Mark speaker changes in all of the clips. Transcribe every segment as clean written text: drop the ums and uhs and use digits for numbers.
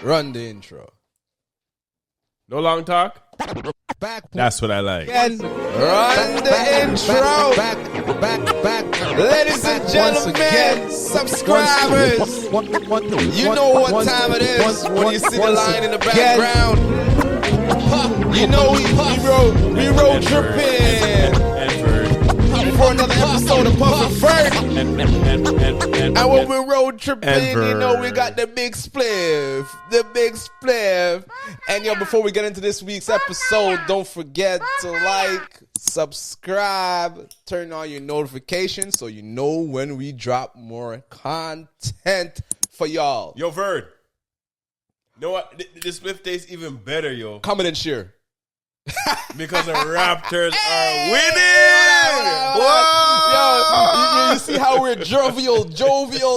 Speaker 1: Run the intro.
Speaker 2: No long talk? That's what I like.
Speaker 1: Again, run the intro. Back. Ladies and gentlemen, subscribers. You know what time it is when you see the line in the background. You know we road tripping for another episode of Puff and Vern. And when we're road tripping, you know we got the big spliff. And yo, before we get into this week's episode, don't forget to like, subscribe, turn on your notifications so you know when we drop more content for y'all.
Speaker 2: Yo, Vern. You know what? This spliff tastes even better, yo.
Speaker 1: Comment and share.
Speaker 2: Because the Raptors are winning!
Speaker 1: Whoa! Yo, you see how we're jovial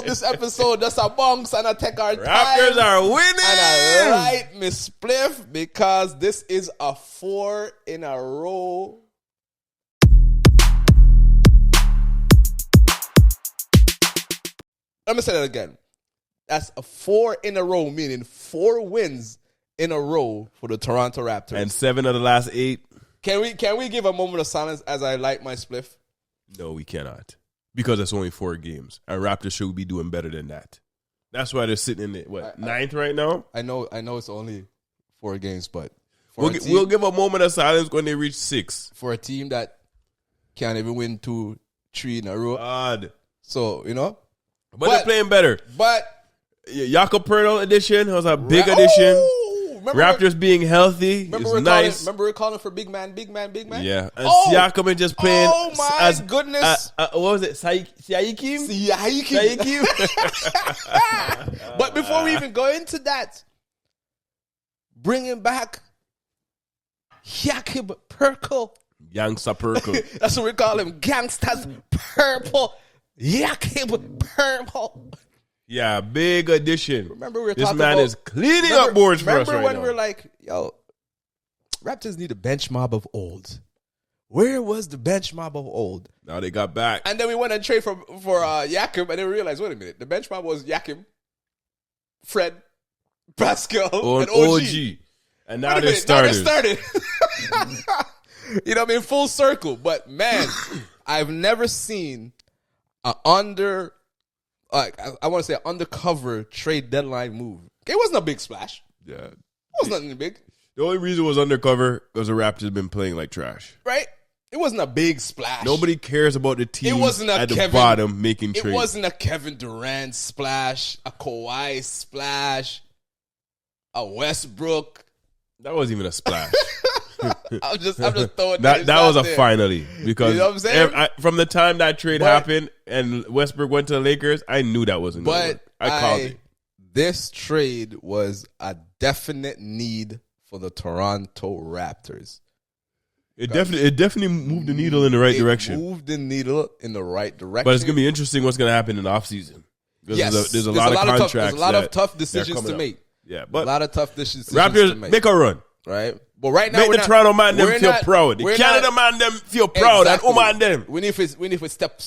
Speaker 1: this episode. That's a bunks and I take our time.
Speaker 2: Raptors are winning!
Speaker 1: And I like Miss Spliff because this is a 4 in a row. Let me say that again. That's a 4 in a row, meaning 4 wins in a row for the Toronto Raptors.
Speaker 2: And 7 of the last 8.
Speaker 1: Can we give a moment of silence as I light my spliff?
Speaker 2: No, we cannot. Because it's only 4 games. And Raptors should be doing better than that. That's why they're sitting in the, ninth right now?
Speaker 1: I know it's only 4 games, but
Speaker 2: we'll give a moment of silence when they reach 6.
Speaker 1: For a team that can't even win 2-3 in a row.
Speaker 2: Odd.
Speaker 1: So, you know.
Speaker 2: But they're playing better.
Speaker 1: But
Speaker 2: Jakob Poeltl edition was a big addition. Raptors being healthy is nice.
Speaker 1: Remember we're calling for big man?
Speaker 2: Yeah. And Siakam just playing.
Speaker 1: Oh, my goodness.
Speaker 2: What was it? Siakam?
Speaker 1: But before we even go into that, bringing back Jakob Poeltl.
Speaker 2: Gangsta Poeltl.
Speaker 1: That's what we call him. Gangsta's Purple. Jakob Poeltl.
Speaker 2: Yeah, big addition.
Speaker 1: Remember we were
Speaker 2: this
Speaker 1: talking
Speaker 2: man
Speaker 1: about,
Speaker 2: is cleaning up boards for us right now.
Speaker 1: Remember when we were like, yo, Raptors need a bench mob of old. Where was the bench mob of old?
Speaker 2: Now they got back.
Speaker 1: And then we went and traded for Jakob, and then we realized, wait a minute, the bench mob was Jakob, Fred, Pascal, and OG.
Speaker 2: And now they're started.
Speaker 1: You know what I mean? Full circle. But man, I've never seen I want to say undercover trade deadline move. It wasn't a big splash.
Speaker 2: Yeah.
Speaker 1: It wasn't nothing big.
Speaker 2: The only reason it was undercover was the Raptors been playing like trash.
Speaker 1: Right? It wasn't a big splash.
Speaker 2: Nobody cares about the team at the bottom making trades.
Speaker 1: It wasn't a Kevin Durant splash, a Kawhi splash, a Westbrook.
Speaker 2: That wasn't even a splash.
Speaker 1: I'm just throwing
Speaker 2: that was a there. Finally, because
Speaker 1: you know what I'm saying?
Speaker 2: From the time that trade happened and Westbrook went to the Lakers, I knew that wasn't going to work. I called it.
Speaker 1: This trade was a definite need for the Toronto Raptors.
Speaker 2: It definitely moved the needle in the right direction.
Speaker 1: Moved the needle in the right direction.
Speaker 2: But it's going to be interesting what's going to happen in the offseason.
Speaker 1: Yes,
Speaker 2: there's a lot of contracts.
Speaker 1: There's a lot of tough decisions to make.
Speaker 2: Yeah, but
Speaker 1: a lot of tough decisions
Speaker 2: Raptors
Speaker 1: to make.
Speaker 2: Make a run.
Speaker 1: Right? But right now,
Speaker 2: make the Toronto man them feel proud. The Canada man them feel proud. And man them.
Speaker 1: We need to step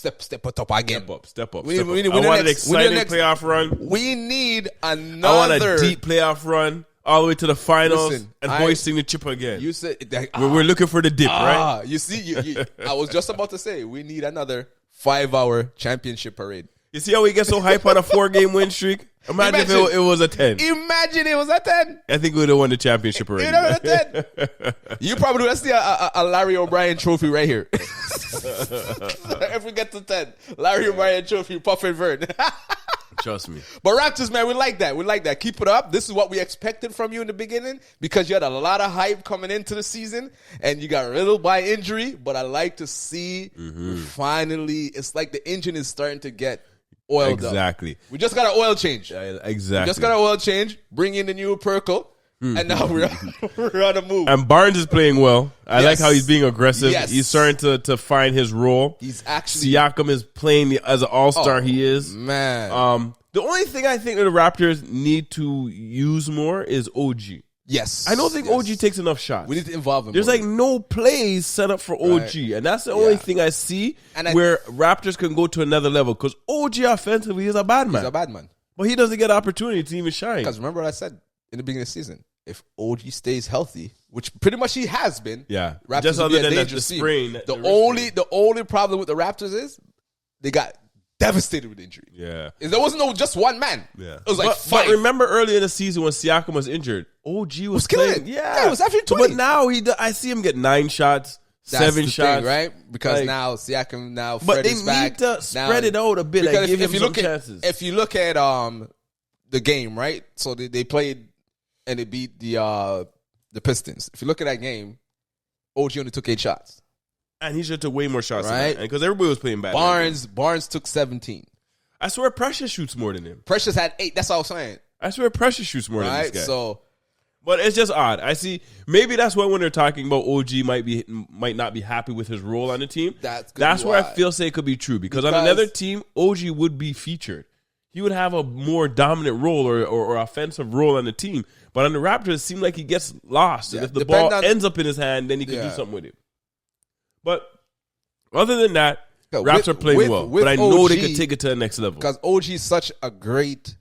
Speaker 1: up again.
Speaker 2: Step up.
Speaker 1: We need
Speaker 2: I want an exciting playoff run.
Speaker 1: We need another.
Speaker 2: I want a deep playoff run all the way to the finals and hoisting the chip again.
Speaker 1: You said
Speaker 2: we're looking for the dip, right?
Speaker 1: You see, I was just about to say we need another 5-hour championship parade.
Speaker 2: You see how we get so hype on a 4-game win streak? Imagine if it was a 10.
Speaker 1: Imagine it was a 10.
Speaker 2: I think we would have won the championship already.
Speaker 1: You know what a 10? You probably let's see a Larry O'Brien trophy right here. If we get to 10, Larry O'Brien trophy, Puff and Vern.
Speaker 2: Trust me.
Speaker 1: But Raptors, man, we like that. Keep it up. This is what we expected from you in the beginning because you had a lot of hype coming into the season and you got riddled by injury. But I like to see finally, it's like the engine is starting to get oiled
Speaker 2: exactly.
Speaker 1: up. We just got an oil change.
Speaker 2: Exactly.
Speaker 1: We just got an oil change. Bring in the new Perkle. And now we're on the move.
Speaker 2: And Barnes is playing well. I like how he's being aggressive.
Speaker 1: Yes.
Speaker 2: He's starting to find his role.
Speaker 1: He's actually
Speaker 2: Siakam is playing as an all-star he is.
Speaker 1: Man.
Speaker 2: The only thing I think that the Raptors need to use more is OG.
Speaker 1: Yes.
Speaker 2: I don't think OG takes enough shots.
Speaker 1: We need to involve him.
Speaker 2: There's like no plays set up for OG. And that's the only thing I see where Raptors can go to another level. Because OG offensively is a bad man.
Speaker 1: He's a bad man.
Speaker 2: But he doesn't get opportunity to even shine.
Speaker 1: Because remember what I said? in the beginning of the season. If OG stays healthy, which pretty much he has been, Raptors
Speaker 2: just
Speaker 1: will be
Speaker 2: other
Speaker 1: a
Speaker 2: than
Speaker 1: dangerous
Speaker 2: the
Speaker 1: team.
Speaker 2: sprain,
Speaker 1: The only problem with the Raptors is they got devastated with injury.
Speaker 2: Yeah.
Speaker 1: There wasn't just one man.
Speaker 2: Yeah.
Speaker 1: It was like five.
Speaker 2: But remember earlier in the season when Siakam was injured, OG was
Speaker 1: killing
Speaker 2: playing.
Speaker 1: it.
Speaker 2: Yeah.
Speaker 1: It was after 20.
Speaker 2: But now I see him get 9 shots,
Speaker 1: That's
Speaker 2: 7
Speaker 1: the
Speaker 2: shots.
Speaker 1: thing, right? Because
Speaker 2: Like,
Speaker 1: now Siakam, now
Speaker 2: but
Speaker 1: Fred
Speaker 2: they
Speaker 1: is back.
Speaker 2: need to spread it out a bit.
Speaker 1: Because
Speaker 2: Like, give him some
Speaker 1: look
Speaker 2: chances.
Speaker 1: If you look at the game, right? So they played and they beat the Pistons. If you look at that game, OG only took 8 shots.
Speaker 2: And he should have took way more shots
Speaker 1: Right?
Speaker 2: than that. Because everybody was playing bad.
Speaker 1: Barnes took 17.
Speaker 2: I swear Precious shoots more than him.
Speaker 1: Precious had 8. That's all I'm saying.
Speaker 2: I swear Precious shoots more than
Speaker 1: Right?
Speaker 2: this guy.
Speaker 1: So
Speaker 2: But it's just odd. I see. Maybe that's why when they're talking about OG might not be happy with his role on the team.
Speaker 1: That's
Speaker 2: where I feel say it could be true because on another team, OG would be featured. He would have a more dominant role or offensive role on the team. But on the Raptors, it seemed like he gets lost. And if the ball ends up in his hand, then he can do something with it. But other than that, Raps are playing well. But I know
Speaker 1: OG,
Speaker 2: they could take it to the next level.
Speaker 1: Because OG is such a great,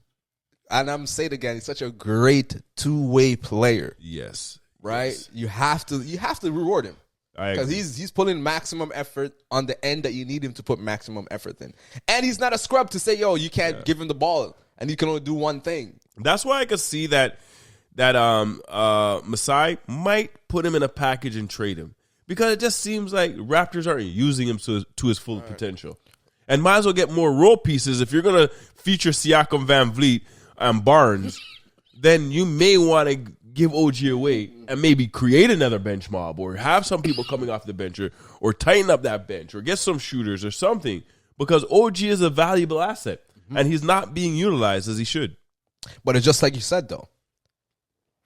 Speaker 1: and I'm saying it again, he's such a great two-way player.
Speaker 2: Yes.
Speaker 1: Right?
Speaker 2: Yes.
Speaker 1: You have to reward him. Because he's putting maximum effort on the end that you need him to put maximum effort in. And he's not a scrub to say, yo, you can't give him the ball and you can only do one thing.
Speaker 2: That's why I could see that Masai might put him in a package and trade him. Because it just seems like Raptors aren't using him to his full potential. And might as well get more role pieces. If you're going to feature Siakam, Van Vliet, and Barnes, then you may want to give OG away and maybe create another bench mob or have some people coming off the bench or tighten up that bench or get some shooters or something. Because OG is a valuable asset and he's not being utilized as he should.
Speaker 1: But it's just like you said, though.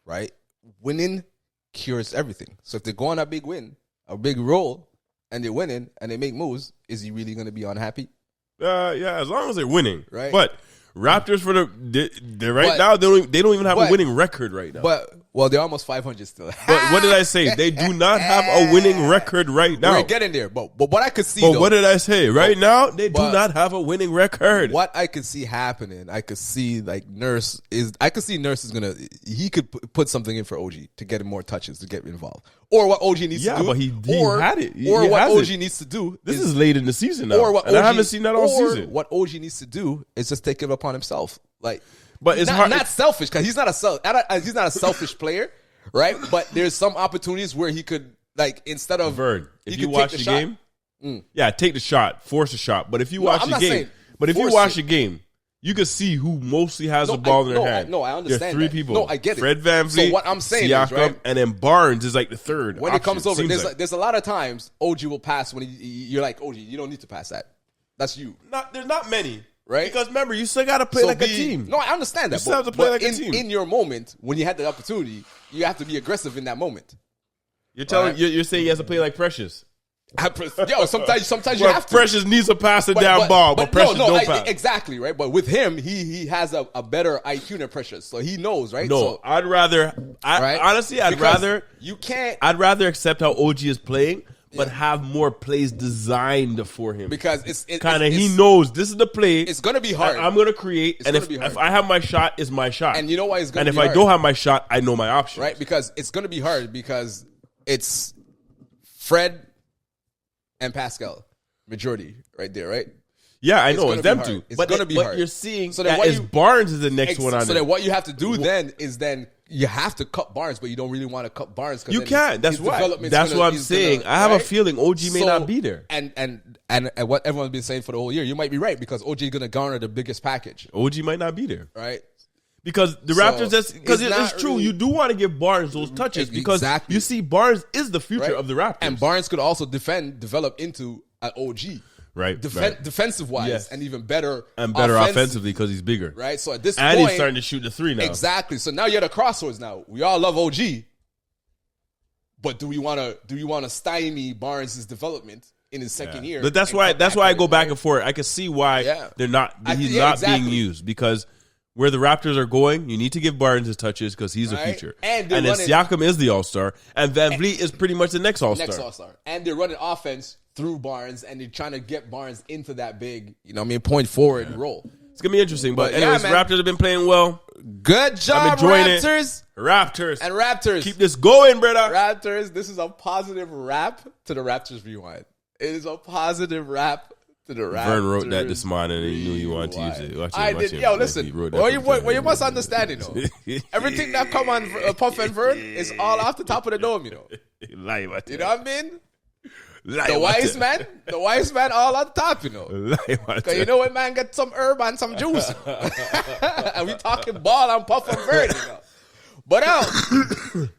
Speaker 1: Right? Winning cures everything. So if they go on a big win, a big roll, and they're winning and they make moves, is he really going to be unhappy?
Speaker 2: Yeah, as long as they're winning.
Speaker 1: Right.
Speaker 2: But Raptors they're now they don't even have a winning record right now.
Speaker 1: But they're almost 500 still.
Speaker 2: But what did I say? They do not have a winning record right now.
Speaker 1: We're getting there. But what I could see,
Speaker 2: what did I say? Right now, they do not have a winning record.
Speaker 1: What I could see happening, I could see Nurse is gonna, he could put something in for OG to get him more touches to get involved, or what OG needs to do.
Speaker 2: Yeah, but he had it.
Speaker 1: Or what OG needs to do.
Speaker 2: This is late in the season now,
Speaker 1: or what
Speaker 2: and
Speaker 1: OG,
Speaker 2: I haven't seen that all season.
Speaker 1: What OG needs to do is just take it upon himself,
Speaker 2: But it's
Speaker 1: not selfish because he's not a selfish player. Right, but there's some opportunities where he could, instead of
Speaker 2: Vern, if you watch the game, take the shot, force a shot. But if you watch the game, you can see who mostly has the ball in their hand.
Speaker 1: I understand.
Speaker 2: There's 3 people.
Speaker 1: No, I get it.
Speaker 2: Fred VanVleet,
Speaker 1: so what I'm saying
Speaker 2: Siakam,
Speaker 1: is, right,
Speaker 2: and then Barnes is like the third.
Speaker 1: When
Speaker 2: option,
Speaker 1: it comes over,
Speaker 2: there's
Speaker 1: there's a lot of times OG will pass when you're like, OG, you don't need to pass that. That's you.
Speaker 2: There's not many.
Speaker 1: Right?
Speaker 2: Because remember, you still got to play like a team.
Speaker 1: No, I understand that.
Speaker 2: You still have to play like a team.
Speaker 1: In your moment, when you had the opportunity, you have to be aggressive in that moment.
Speaker 2: You're saying he has to play like Precious.
Speaker 1: Sometimes you have to.
Speaker 2: Precious needs to pass a down ball, but Precious don't pass.
Speaker 1: Exactly, right? But with him, he has a better IQ than Precious, so he knows, right?
Speaker 2: No, I'd rather accept how OG is playing, but have more plays designed for him.
Speaker 1: Because
Speaker 2: he knows this is the play.
Speaker 1: It's going to be hard.
Speaker 2: I'm going to create, and if I have my shot, it's my shot.
Speaker 1: And you know why it's going to be
Speaker 2: hard? And if
Speaker 1: I
Speaker 2: don't have my shot, I know my options.
Speaker 1: Right? Because it's going to be hard because it's Fred and Pascal majority right there, right?
Speaker 2: Yeah, I know. It's them two.
Speaker 1: It's going to be hard.
Speaker 2: You're seeing Barnes is the next one on
Speaker 1: So then what you have to do then is you have to cut Barnes, but you don't really want to cut Barnes.
Speaker 2: You can't. That's why. That's what I'm saying. I have a feeling OG may not be there.
Speaker 1: And what everyone's been saying for the whole year, you might be right because OG is going to garner the biggest package.
Speaker 2: OG might not be there.
Speaker 1: Right?
Speaker 2: Because the Raptors, because it's true, you do want to give Barnes those touches because you see Barnes is the future of the Raptors.
Speaker 1: And Barnes could also develop into an OG.
Speaker 2: Right.
Speaker 1: Defensive-wise, and even better.
Speaker 2: And better offensively because he's bigger.
Speaker 1: Right? So at this
Speaker 2: point. And
Speaker 1: he's
Speaker 2: starting to shoot the 3 now.
Speaker 1: Exactly. So now you're at a crossroads now. We all love OG. But do we want to stymie Barnes' development in his second year?
Speaker 2: But that's why I go back and forth. I can see why he's not being used because where the Raptors are going, you need to give Barnes his touches because he's a future. And then Siakam is the All-Star, and Van Vliet is pretty much the next All-Star.
Speaker 1: And they're running offense through Barnes, and they're trying to get Barnes into that big, point forward role.
Speaker 2: It's going to be interesting. But anyways, Raptors have been playing well.
Speaker 1: Good job,
Speaker 2: I'm enjoying
Speaker 1: Raptors.
Speaker 2: Raptors.
Speaker 1: And Raptors.
Speaker 2: Keep this going, brother.
Speaker 1: Raptors, this is a positive rap to the Raptors Rewind. It is a positive rap to the Raptors.
Speaker 2: Vern wrote that this morning and he knew he wanted to use it. Watch him.
Speaker 1: Yo, listen. Well, you must understand, you know. Everything that come on Puff and Vern is all off the top of the dome, you know. You know what I mean? The wise man all on top, you know. Because you know when man get some herb and some juice. And we talking ball and Puff and Vern, you know. But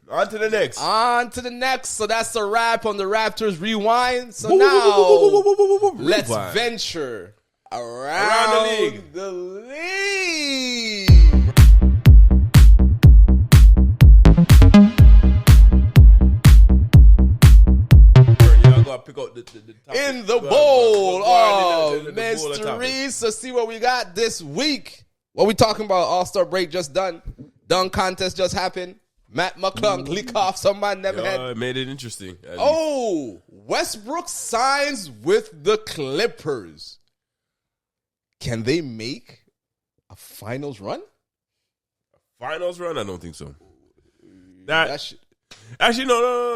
Speaker 2: on to the next.
Speaker 1: So that's a wrap on the Raptors Rewind. So now let's venture around the league.
Speaker 2: Pick out the
Speaker 1: in the bowl of mysteries. So see what we got this week. What we talking about? All-Star break just done. Dunk contest just happened. Matt McClung click off some man never had.
Speaker 2: It made it interesting.
Speaker 1: Westbrook signs with the Clippers. Can they make a finals run?
Speaker 2: I don't think so. Actually, no.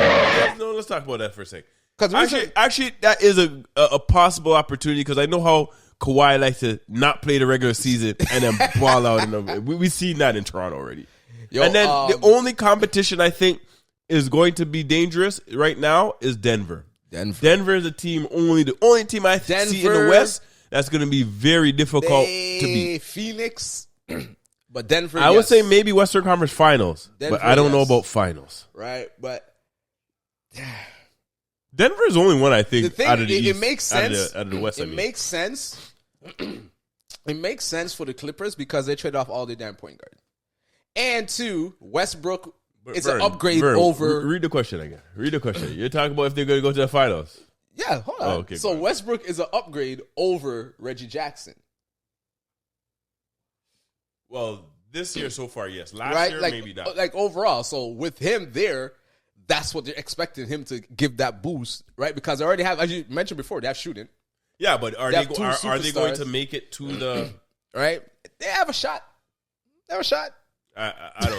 Speaker 2: Let's talk about that for a second. Actually, that is a possible opportunity because I know how Kawhi likes to not play the regular season and then ball out. We've seen that in Toronto already. And then the only competition I think is going to be dangerous right now is Denver. Denver is the only team I see in the West that's going to be very difficult to beat.
Speaker 1: Phoenix, but Denver.
Speaker 2: I would say maybe Western Conference Finals, but I don't know about finals.
Speaker 1: Right, but.
Speaker 2: Denver is the only one I think out of the East.
Speaker 1: It makes sense.
Speaker 2: Out of the West,
Speaker 1: it makes sense. It makes sense for the Clippers because they trade off all their damn point guard. And two, Westbrook is an upgrade over.
Speaker 2: Read the question again. You're talking about if they're going to go to the finals.
Speaker 1: Yeah, hold on. Okay, so Westbrook is an upgrade over Reggie Jackson.
Speaker 2: Well, this year so far, yes. Last year, maybe not.
Speaker 1: Like overall, so with him there. That's what they're expecting him to give that boost, right? Because they already have, as you mentioned before, they have shooting.
Speaker 2: Yeah, but are they going to make it to the
Speaker 1: right? They have a shot. I don't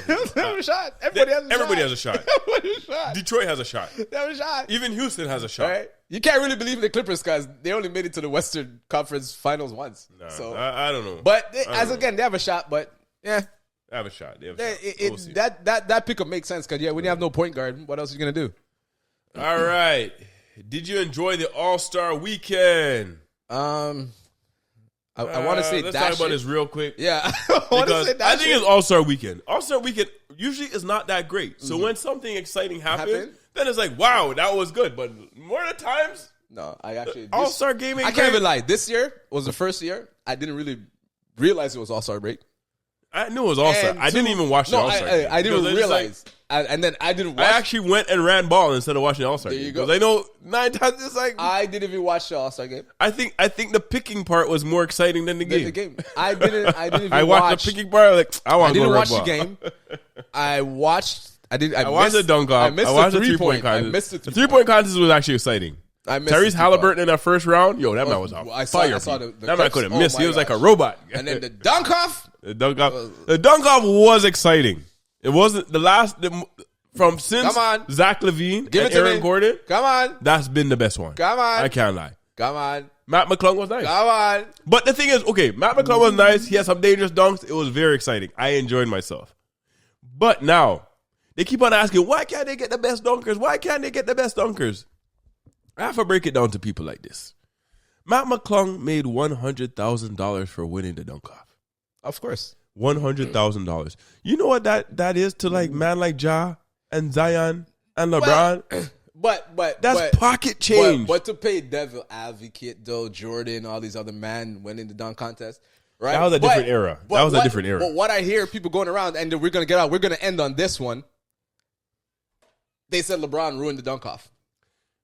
Speaker 1: think they have a shot.
Speaker 2: Everybody has a shot.
Speaker 1: Everybody has a shot.
Speaker 2: Detroit has a shot.
Speaker 1: They have a shot.
Speaker 2: Even Houston has a shot.
Speaker 1: Right? You can't really believe in the Clippers because they only made it to the Western Conference Finals once.
Speaker 2: No,
Speaker 1: so
Speaker 2: I don't know.
Speaker 1: But they have a shot. But yeah.
Speaker 2: They have a shot.
Speaker 1: That pickup makes sense because when you have no point guard, what else are you gonna do?
Speaker 2: All right. Did you enjoy the All-Star weekend?
Speaker 1: I want to say
Speaker 2: let's talk about this real quick.
Speaker 1: Yeah, I
Speaker 2: think it's All-Star weekend. All-Star weekend usually is not that great. So when something exciting happens, then it's like, wow, that was good. But more of the times,
Speaker 1: no, I actually
Speaker 2: All-Star game.
Speaker 1: I can't even lie. This year was the first year I didn't really realize it was All-Star break.
Speaker 2: I knew it was All-Star. I didn't even watch the All-Star game.
Speaker 1: I didn't realize. And then I didn't watch.
Speaker 2: I actually went and ran ball instead of watching the All-Star game.
Speaker 1: There you go.
Speaker 2: Because I know 9 times it's like.
Speaker 1: I didn't even watch the All-Star game.
Speaker 2: I think the picking part was more exciting than the game.
Speaker 1: I didn't even
Speaker 2: I watched the picking part. Like, I want to go
Speaker 1: watch the game. I watched
Speaker 2: the dunk off. I watched the 3-point contest.
Speaker 1: I missed the
Speaker 2: 3-point contest was actually exciting. Tyrese Halliburton in that first round, that man was on fire. That man couldn't miss. He was like a robot.
Speaker 1: And then the dunk off.
Speaker 2: The dunk off was exciting. It wasn't the last since Zach LaVine and Aaron Gordon.
Speaker 1: Come on,
Speaker 2: that's been the best one.
Speaker 1: Come on,
Speaker 2: I can't lie.
Speaker 1: Come on,
Speaker 2: Matt McClung was nice.
Speaker 1: Come on,
Speaker 2: but the thing is, Matt McClung was nice. He had some dangerous dunks. It was very exciting. I enjoyed myself. But now they keep on asking, why can't they get the best dunkers? Why can't they get the best dunkers? I have to break it down to people like this. Matt McClung made $100,000 for winning the dunk off.
Speaker 1: Of course.
Speaker 2: $100,000. You know what that is to man like Ja and Zion and LeBron?
Speaker 1: But
Speaker 2: that's pocket change.
Speaker 1: But to pay devil advocate though, Jordan, all these other men winning the dunk contest, right?
Speaker 2: That was a different era.
Speaker 1: But what I hear people going around, and we're gonna end on this one. They said LeBron ruined the dunk off.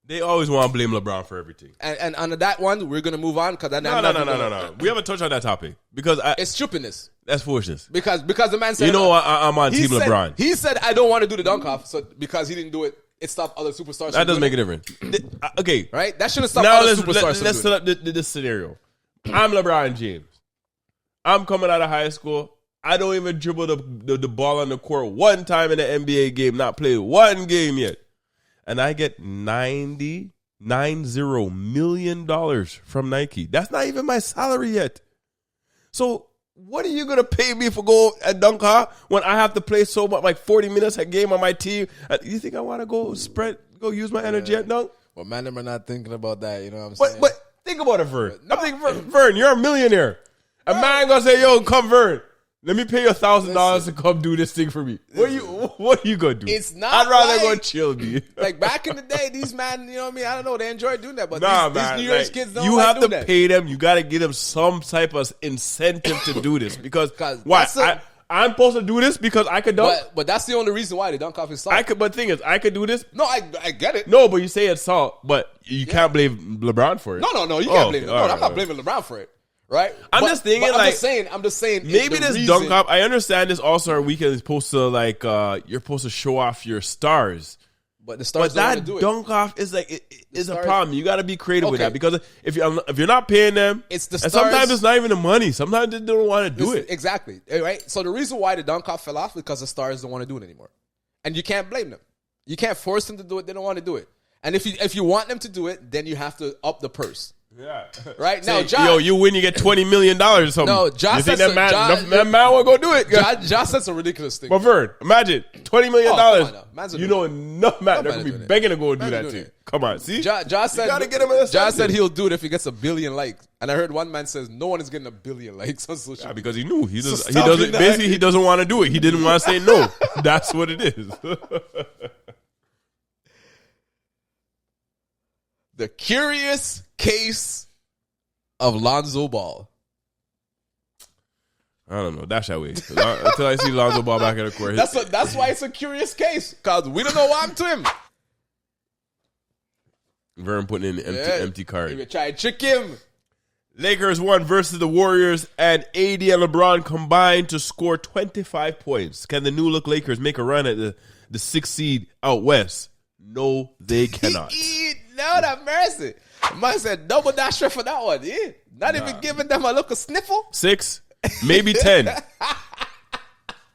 Speaker 2: They always want to blame LeBron for everything.
Speaker 1: And on that one, we're going to move on because
Speaker 2: no. We haven't touched on that topic because
Speaker 1: it's stupidness.
Speaker 2: That's foolishness.
Speaker 1: Because the man said,
Speaker 2: I'm on Team LeBron.
Speaker 1: He said, I don't want to do the dunk off, so because he didn't do it, it stopped other superstars.
Speaker 2: That doesn't make a difference. Okay,
Speaker 1: right? That shouldn't stop other superstars.
Speaker 2: Let's set up this scenario. I'm LeBron James. I'm coming out of high school. I don't even dribble the ball on the court one time in an NBA game, not played one game yet. And I get $90 million from Nike. That's not even my salary yet. So what are you going to pay me for go and dunk when I have to play so much, like 40 minutes a game on my team? You think I want to go use my energy at dunk?
Speaker 1: Well, man, them are not thinking about that. You know what I'm saying?
Speaker 2: But think about it, Vern. I'm thinking, Vern, you're a millionaire. A man going to say, yo, come, Vern. Let me pay you $1,000 to come do this thing for me. What are you going to do?
Speaker 1: It's not
Speaker 2: I'd rather
Speaker 1: like,
Speaker 2: go chill, me.
Speaker 1: Like back in the day, these man, you know what I mean? I don't know. They enjoy doing that. But
Speaker 2: these
Speaker 1: New York kids don't
Speaker 2: you
Speaker 1: like
Speaker 2: have to
Speaker 1: doing that.
Speaker 2: pay them. You got to give them some type of incentive to do this. Because why?
Speaker 1: that's
Speaker 2: I'm supposed to do this because I could dunk?
Speaker 1: But that's the only reason why they dunk off his salt.
Speaker 2: But the thing is, I could do this.
Speaker 1: No, I get it.
Speaker 2: No, but you say it's salt, but you can't blame LeBron for it.
Speaker 1: No, you can't blame him. No,
Speaker 2: right,
Speaker 1: I'm not blaming LeBron for it. Right?
Speaker 2: I'm just thinking,
Speaker 1: I'm just saying.
Speaker 2: Maybe this dunk off. I understand this All-Star Weekend is supposed to you're supposed to show off your stars.
Speaker 1: But the stars don't want to do it.
Speaker 2: Dunk off is is a problem. You got to be creative with that because if you're not paying them,
Speaker 1: it's the
Speaker 2: and
Speaker 1: stars.
Speaker 2: sometimes it's not even the money. Sometimes they don't want to do it.
Speaker 1: Exactly. Right. So the reason why the dunk off fell off is because the stars don't want to do it anymore, and you can't blame them. You can't force them to do it. They don't want to do it. And if you want them to do it, then you have to up the purse.
Speaker 2: Yeah.
Speaker 1: Right
Speaker 2: now,
Speaker 1: now, John,
Speaker 2: you win, you get $20 million or something.
Speaker 1: No, John,
Speaker 2: you think that man will go do it?
Speaker 1: John said some ridiculous thing.
Speaker 2: But Vern, imagine $20 million. You know enough man they're gonna be begging to go do that to you. Come on, see?
Speaker 1: John said,
Speaker 2: gotta get him in
Speaker 1: John said he'll do it if he gets 1 billion likes. And I heard one man says no one is getting 1 billion likes on social media.
Speaker 2: Because he knew he doesn't want to do it. He didn't want to say no. That's what it is.
Speaker 1: The curious case of Lonzo Ball.
Speaker 2: I don't know. That's how we until I see Lonzo Ball back in the court.
Speaker 1: That's why it's a curious case because we don't know what happened to him.
Speaker 2: Vern putting in the empty card.
Speaker 1: We try to trick him.
Speaker 2: Lakers won versus the Warriors, and AD and LeBron combined to score 25 points. Can the new look Lakers make a run at the 6th seed out west? No, they cannot.
Speaker 1: Lord have mercy. Man said double dasher for that one. Yeah. Not even giving them a little sniffle.
Speaker 2: 6, maybe 10.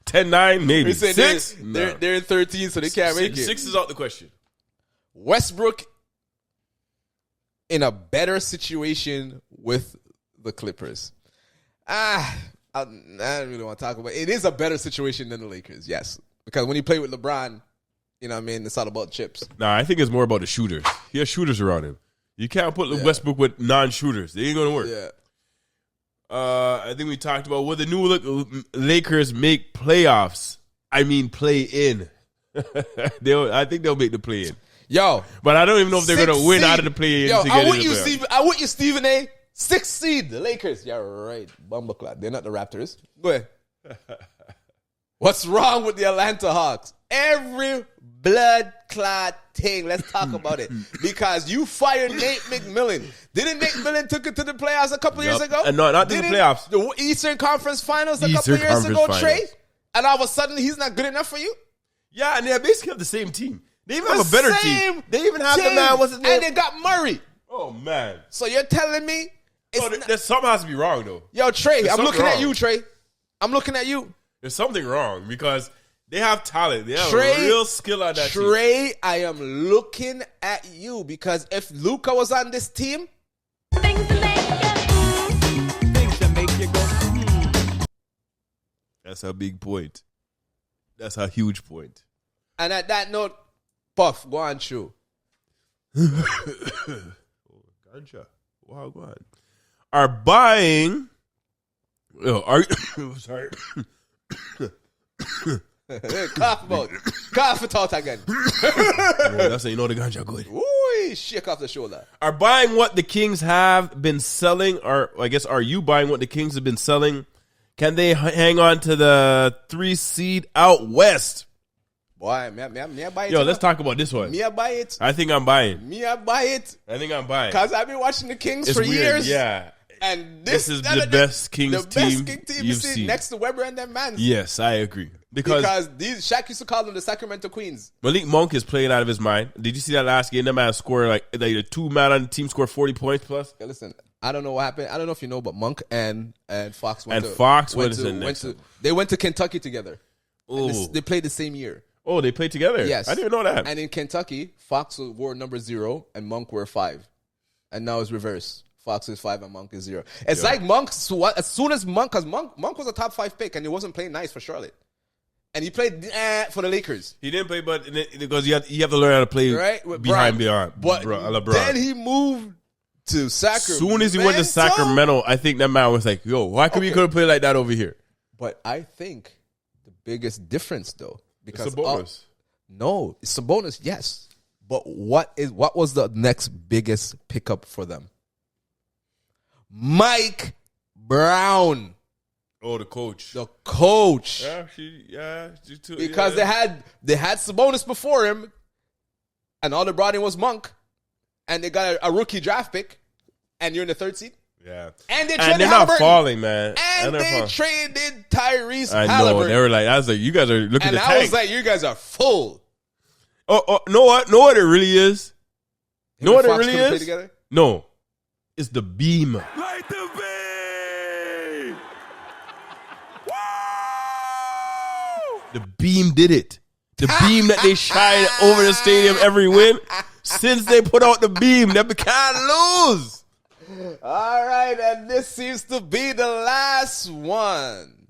Speaker 2: 10-9, maybe. 6?
Speaker 1: They're in 13, so they can't make it.
Speaker 2: 6 is out the question.
Speaker 1: Westbrook in a better situation with the Clippers. I don't really want to talk about it. It is a better situation than the Lakers, yes. Because when you play with LeBron, you know what I mean, it's all about chips.
Speaker 2: Nah, I think it's more about the shooters. He has shooters around him. You can't put Westbrook with non-shooters. They ain't going to work.
Speaker 1: Yeah.
Speaker 2: I think we talked about will the new Lakers make playoffs? I mean, play in. I think they'll make the play in.
Speaker 1: Yo.
Speaker 2: But I don't even know if they're going to win out of the play in.
Speaker 1: I want you, Stephen A. 6th seed, the Lakers. Yeah, right. Bumbleclad. They're not the Raptors. Go ahead. What's wrong with the Atlanta Hawks? Every blood-clad thing. Let's talk about it. Because you fired Nate McMillan. Didn't Nate McMillan took it to the playoffs a couple years ago?
Speaker 2: No, not to the playoffs.
Speaker 1: The Eastern Conference Finals a couple years ago, Trey? And all of a sudden, he's not good enough for you?
Speaker 2: Yeah, and they basically have the same team. They even have a better team. They even have the man, what's his name?
Speaker 1: And they got Murray.
Speaker 2: Oh, man.
Speaker 1: So you're telling me...
Speaker 2: there's something has to be wrong, though.
Speaker 1: Yo, Trey, I'm looking at you, Trey. I'm looking at you.
Speaker 2: There's something wrong because they have talent. They have real skill on that team.
Speaker 1: Trey, I am looking at you because if Luka was on this team... Things
Speaker 3: that make you go,
Speaker 2: That's a big point. That's a huge point.
Speaker 1: And at that note, Puff, go on, Chew.
Speaker 2: Gotcha. Wow, go on. Are buying... sorry.
Speaker 1: Cough about it. Cough it out again.
Speaker 2: That's how you know the ganja good.
Speaker 1: Ooh, shake off the shoulder.
Speaker 2: Are buying what the Kings have been selling, or I guess are you buying what the Kings have been selling? Can they hang on to the 3 seed out west?
Speaker 1: Boy, me buy it.
Speaker 2: Yo, let's talk about this one.
Speaker 1: Me buy it.
Speaker 2: I think I'm buying.
Speaker 1: Me buy it.
Speaker 2: I think I'm buying.
Speaker 1: Because I've been watching the Kings for
Speaker 2: weird.
Speaker 1: years.
Speaker 2: Yeah.
Speaker 1: And
Speaker 2: this is the best Kings team
Speaker 1: you've seen next to Weber and them man.
Speaker 2: Yes, I agree. Because
Speaker 1: Shaq used to call them the Sacramento Queens.
Speaker 2: Malik Monk is playing out of his mind. Did you see that last game? That man scored like the 2 man on the team scored 40 points plus.
Speaker 1: Yeah, listen, I don't know what happened. I don't know if you know, but Monk and Fox went they went to Kentucky together. And they played the same year.
Speaker 2: Oh, they played together?
Speaker 1: Yes.
Speaker 2: I didn't know that.
Speaker 1: And in Kentucky, Fox wore number 0 and Monk wore 5. And now it's reverse. Fox is 5 and Monk is 0. It's like Monk, as soon as Monk, because Monk was a top 5 pick and he wasn't playing nice for Charlotte. And he played for the Lakers.
Speaker 2: He didn't play, but because you have to learn how to play behind LeBron.
Speaker 1: Then he moved to Sacramento.
Speaker 2: Soon as he went to Sacramento, I think that man was like, yo, why could we couldn't play like that over here?
Speaker 1: But I think the biggest difference, though, because
Speaker 2: it's a bonus.
Speaker 1: No, it's a bonus, yes. But what was the next biggest pickup for them? Mike Brown.
Speaker 2: Oh, the coach.
Speaker 1: The coach.
Speaker 2: Because
Speaker 1: they had Sabonis before him, and all they brought in was Monk, and they got a rookie draft pick, and you're in the 3rd seed.
Speaker 2: Yeah.
Speaker 1: And they're
Speaker 2: not falling, man.
Speaker 1: And they traded Tyrese
Speaker 2: I
Speaker 1: Halliburton.
Speaker 2: know. They were like, I was like, you guys are looking to tank.
Speaker 1: And I was like, you guys are full.
Speaker 2: Oh, know what it really is? Know what it really is?
Speaker 1: Play together?
Speaker 2: No. It's the beam.
Speaker 3: Light the beam!
Speaker 2: The beam did it. The beam that they shine over the stadium every win. Since they put out the beam, they can't lose.
Speaker 1: All right, and this seems to be the last one.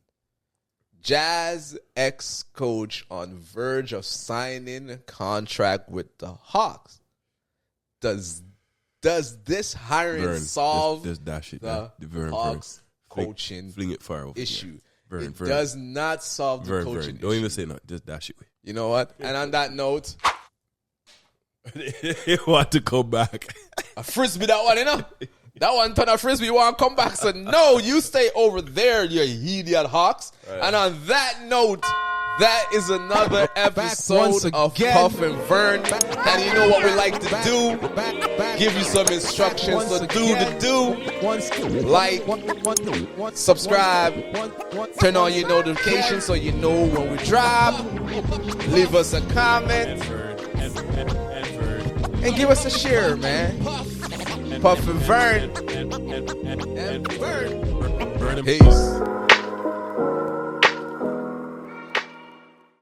Speaker 1: Jazz ex-coach on verge of signing a contract with the Hawks. Does this hiring solve the Hawks coaching
Speaker 2: fling it far over
Speaker 1: issue?
Speaker 2: Vern.
Speaker 1: Does not solve the coaching issue.
Speaker 2: Don't even say no. Just dash it with.
Speaker 1: You know what? And on that note,
Speaker 2: he want to come back.
Speaker 1: A frisbee, that one, you know? That one turn a frisbee, you want to come back. So, no, you stay over there, you idiot Hawks. Right. And on that note, that is another episode of Puff and Vern. And you know what we like to do? Give you some instructions. So do the do. Like, subscribe, turn on your notifications so you know when we drop. Leave us a comment. And give us a share, man. Puff and Vern. And Vern. Peace.